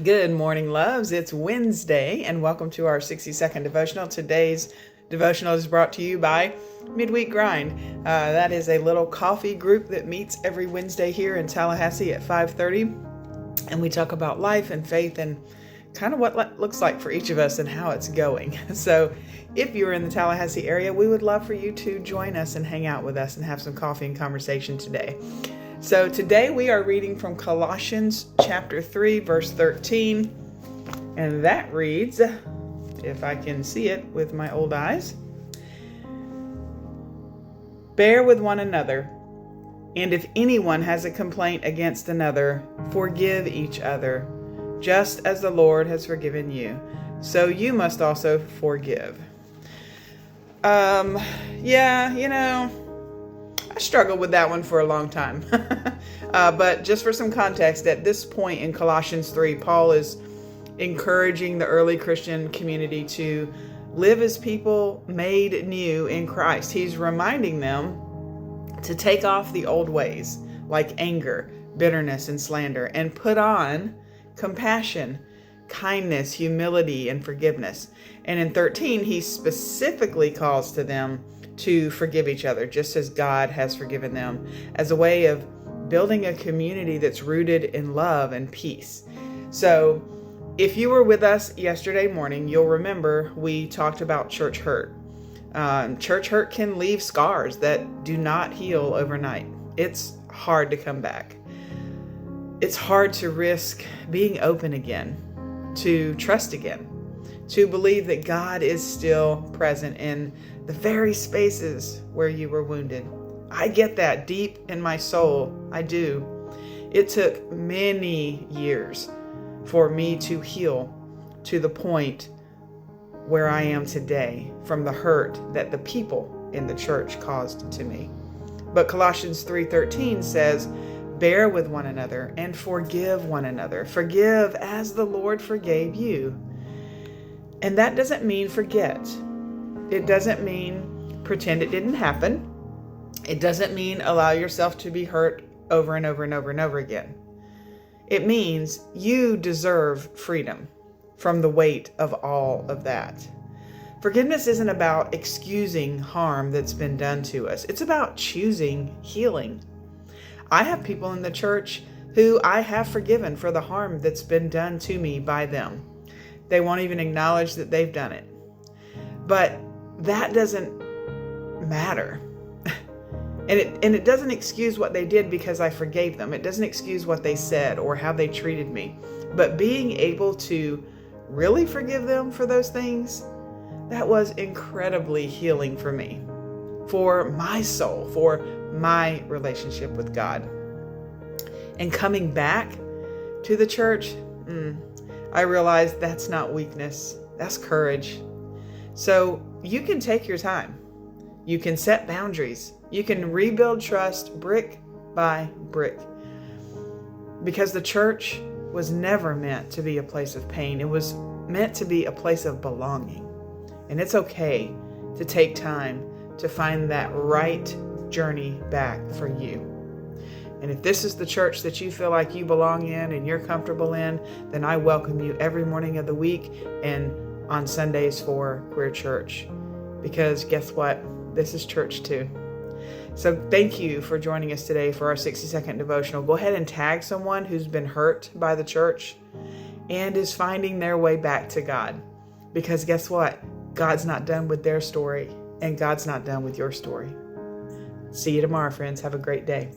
Good morning, loves. It's Wednesday, and welcome to our 60-second devotional. Today's devotional is brought to you by Midweek Grind. That is a little coffee group that meets every Wednesday here in Tallahassee at 5:30, and we talk about life and faith and kind of what it looks like for each of us and how it's going. So if you're in the Tallahassee area, we would love for you to join us and hang out with us and have some coffee and conversation today. So today we are reading from Colossians chapter 3, verse 13, and that reads, if I can see it with my old eyes, "Bear with one another, and if anyone has a complaint against another, forgive each other, just as the Lord has forgiven you, so you must also forgive." I struggled with that one for a long time. But just for some context, at this point in Colossians 3, Paul is encouraging the early Christian community to live as people made new in Christ. He's reminding them to take off the old ways, like anger, bitterness, and slander, and put on compassion, kindness, humility, and forgiveness. And in 13, he specifically calls to them to forgive each other, just as God has forgiven them, as a way of building a community that's rooted in love and peace. So if you were with us yesterday morning, you'll remember we talked about church hurt. Church hurt can leave scars that do not heal overnight. It's hard to come back. It's hard to risk being open again, to trust again, to believe that God is still present in the very spaces where you were wounded. I get that deep in my soul. I do. It took many years for me to heal to the point where I am today from the hurt that the people in the church caused to me. But Colossians 3:13 says, "Bear with one another and forgive one another. Forgive as the Lord forgave you." And that doesn't mean forget. It doesn't mean pretend it didn't happen. It doesn't mean allow yourself to be hurt over and over and over and over again. It means you deserve freedom from the weight of all of that. Forgiveness isn't about excusing harm that's been done to us. It's about choosing healing. I have people in the church who I have forgiven for the harm that's been done to me by them. They won't even acknowledge that they've done it. But that doesn't matter. And it doesn't excuse what they did because I forgave them. It doesn't excuse what they said or how they treated me. But being able to really forgive them for those things, that was incredibly healing for me, for my soul, for my relationship with God. And coming back to the church, I realized that's not weakness, that's courage. So you can take your time. You can set boundaries. You can rebuild trust brick by brick. Because the church was never meant to be a place of pain. It was meant to be a place of belonging. And it's okay to take time to find that right journey back for you. And if this is the church that you feel like you belong in and you're comfortable in, then I welcome you every morning of the week and on Sundays for Queer Church. Because guess what? This is church too. So thank you for joining us today for our 60-second devotional. Go ahead and tag someone who's been hurt by the church and is finding their way back to God. Because guess what? God's not done with their story, and God's not done with your story. See you tomorrow, friends. Have a great day.